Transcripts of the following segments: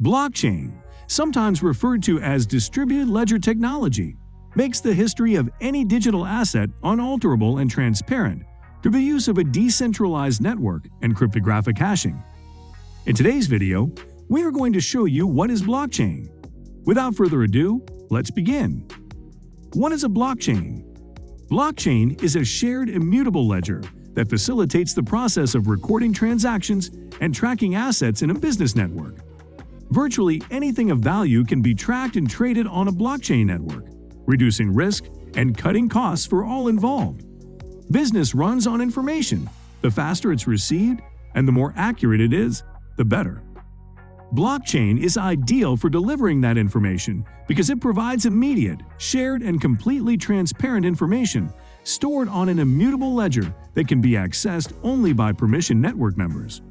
Blockchain, sometimes referred to as distributed ledger technology, makes the history of any digital asset unalterable and transparent through the use of a decentralized network and cryptographic hashing. In today's video, we are going to show you what is blockchain. Without further ado, let's begin. What is a blockchain? Blockchain is a shared immutable ledger that facilitates the process of recording transactions and tracking assets in a business network. Virtually anything of value can be tracked and traded on a blockchain network, reducing risk and cutting costs for all involved. Business runs on information. The faster it's received and the more accurate it is, the better. Blockchain is ideal for delivering that information because it provides immediate, shared, and completely transparent information stored on an immutable ledger that can be accessed only by permission network members.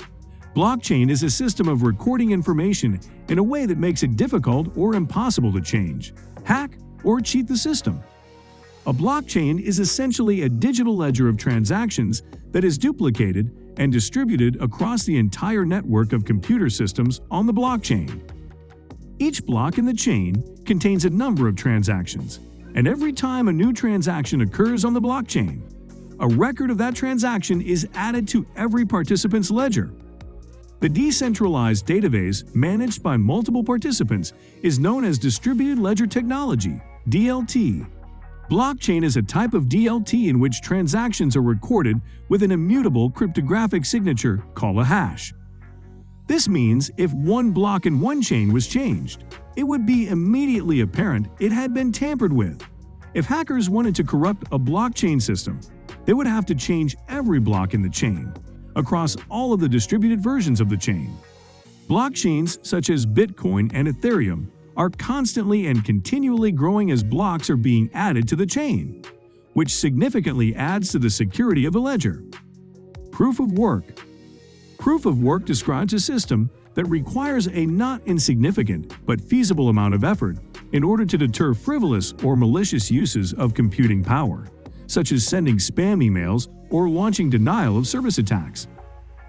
Blockchain is a system of recording information in a way that makes it difficult or impossible to change, hack, or cheat the system. A blockchain is essentially a digital ledger of transactions that is duplicated and distributed across the entire network of computer systems on the blockchain. Each block in the chain contains a number of transactions, and every time a new transaction occurs on the blockchain, a record of that transaction is added to every participant's ledger. The decentralized database managed by multiple participants is known as distributed ledger technology, DLT. Blockchain is a type of DLT in which transactions are recorded with an immutable cryptographic signature called a hash. This means if one block in one chain was changed, it would be immediately apparent it had been tampered with. If hackers wanted to corrupt a blockchain system, they would have to change every block in the chain, across all of the distributed versions of the chain. Blockchains such as Bitcoin and Ethereum are constantly and continually growing as blocks are being added to the chain, which significantly adds to the security of a ledger. Proof of work. Proof of work describes a system that requires a not insignificant but feasible amount of effort in order to deter frivolous or malicious uses of computing power, such as sending spam emails or launching denial of service attacks.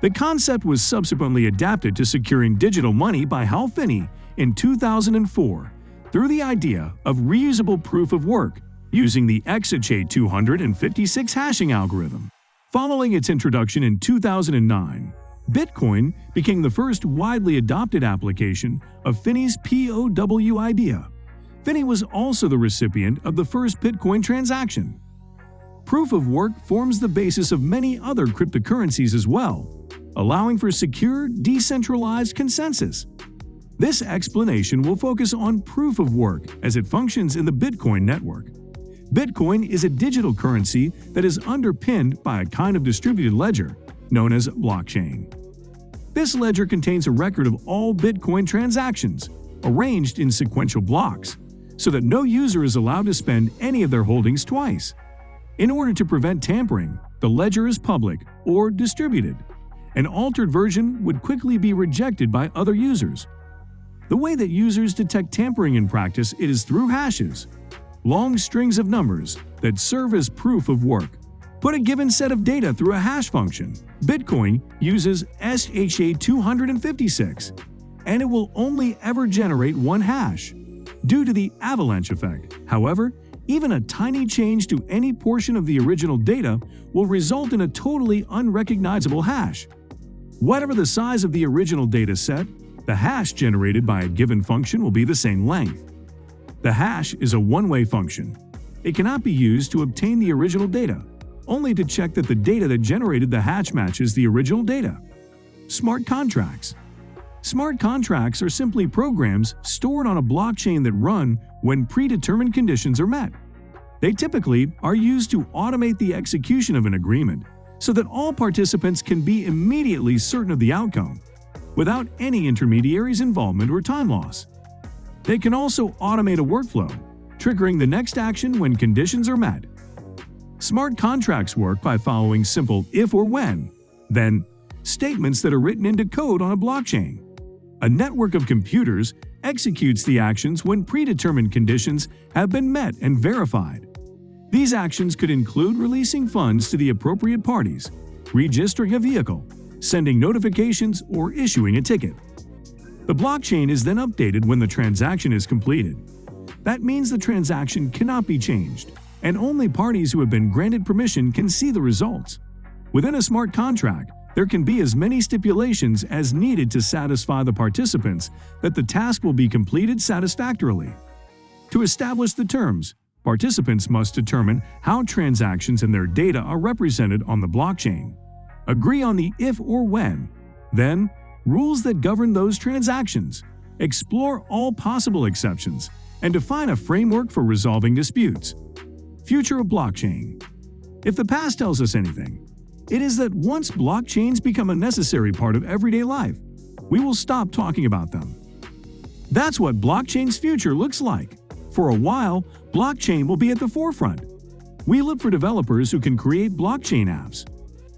The concept was subsequently adapted to securing digital money by Hal Finney in 2004 through the idea of reusable proof of work using the XHA 256 hashing algorithm. Following its introduction in 2009, Bitcoin became the first widely adopted application of Finney's POW idea. Finney was also the recipient of the first Bitcoin transaction. Proof of work forms the basis of many other cryptocurrencies as well, allowing for secure, decentralized consensus. This explanation will focus on proof of work as it functions in the Bitcoin network. Bitcoin is a digital currency that is underpinned by a kind of distributed ledger known as blockchain. This ledger contains a record of all Bitcoin transactions, arranged in sequential blocks, so that no user is allowed to spend any of their holdings twice. In order to prevent tampering, the ledger is public or distributed. An altered version would quickly be rejected by other users. The way that users detect tampering in practice is through hashes, long strings of numbers that serve as proof of work. Put a given set of data through a hash function. Bitcoin uses XHA 256, and it will only ever generate one hash. Due to the avalanche effect, however, even a tiny change to any portion of the original data will result in a totally unrecognizable hash. Whatever the size of the original data set, the hash generated by a given function will be the same length. The hash is a one-way function. It cannot be used to obtain the original data, only to check that the data that generated the hash matches the original data. Smart contracts. Smart contracts are simply programs stored on a blockchain that run when predetermined conditions are met. They typically are used to automate the execution of an agreement so that all participants can be immediately certain of the outcome, without any intermediaries' involvement or time loss. They can also automate a workflow, triggering the next action when conditions are met. Smart contracts work by following simple if or when, then statements that are written into code on a blockchain. A network of computers executes the actions when predetermined conditions have been met and verified. These actions could include releasing funds to the appropriate parties, registering a vehicle, sending notifications, or issuing a ticket. The blockchain is then updated when the transaction is completed. That means the transaction cannot be changed, and only parties who have been granted permission can see the results. Within a smart contract, there can be as many stipulations as needed to satisfy the participants that the task will be completed satisfactorily. To establish the terms, participants must determine how transactions and their data are represented on the blockchain. Agree on the if or when. Then, rules that govern those transactions. Explore all possible exceptions and define a framework for resolving disputes. Future of blockchain. If the past tells us anything, it is that once blockchains become a necessary part of everyday life, we will stop talking about them. That's what blockchain's future looks like. For a while, blockchain will be at the forefront. We look for developers who can create blockchain apps.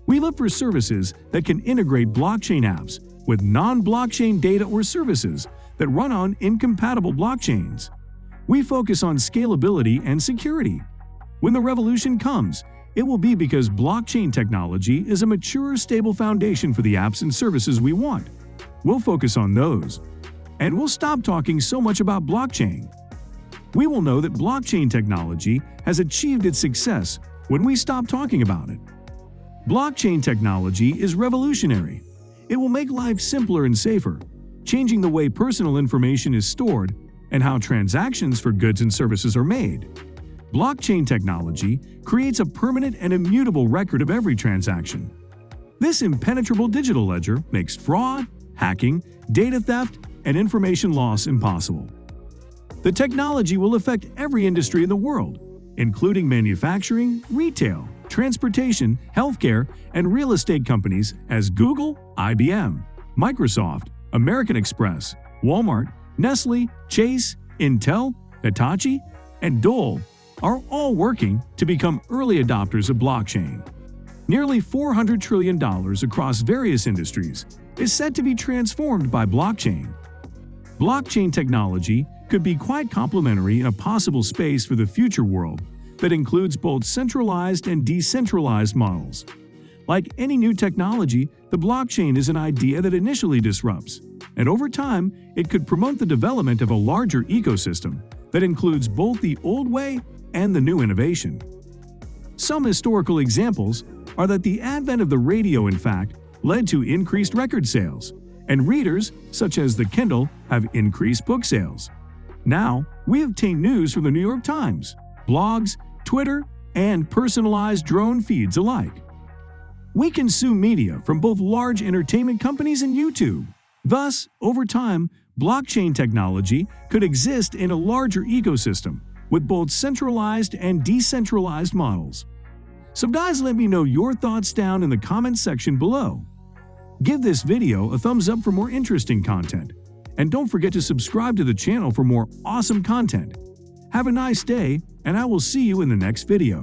We look for services that can integrate blockchain apps with non-blockchain data or services that run on incompatible blockchains. We focus on scalability and security. When the revolution comes, it will be because blockchain technology is a mature, stable foundation for the apps and services we want. We'll focus on those. And we'll stop talking so much about blockchain. We will know that blockchain technology has achieved its success when we stop talking about it. Blockchain technology is revolutionary. It will make life simpler and safer, changing the way personal information is stored and how transactions for goods and services are made. Blockchain technology creates a permanent and immutable record of every transaction. This impenetrable digital ledger makes fraud, hacking, data theft, and information loss impossible. The technology will affect every industry in the world, including manufacturing, retail, transportation, healthcare, and real estate companies as Google, IBM, Microsoft, American Express, Walmart, Nestle, Chase, Intel, Hitachi, and Dole are all working to become early adopters of blockchain. Nearly $400 trillion across various industries is said to be transformed by blockchain. Blockchain technology could be quite complementary in a possible space for the future world that includes both centralized and decentralized models. Like any new technology, the blockchain is an idea that initially disrupts, and over time, it could promote the development of a larger ecosystem that includes both the old way and the new innovation. Some historical examples are that the advent of the radio, in fact, led to increased record sales, and readers, such as the Kindle, have increased book sales. Now, we obtain news from the New York Times, blogs, Twitter, and personalized drone feeds alike. We consume media from both large entertainment companies and YouTube. Thus, over time, blockchain technology could exist in a larger ecosystem with both centralized and decentralized models. So guys, let me know your thoughts down in the comments section below. Give this video a thumbs up for more interesting content. And don't forget to subscribe to the channel for more awesome content. Have a nice day, and I will see you in the next video.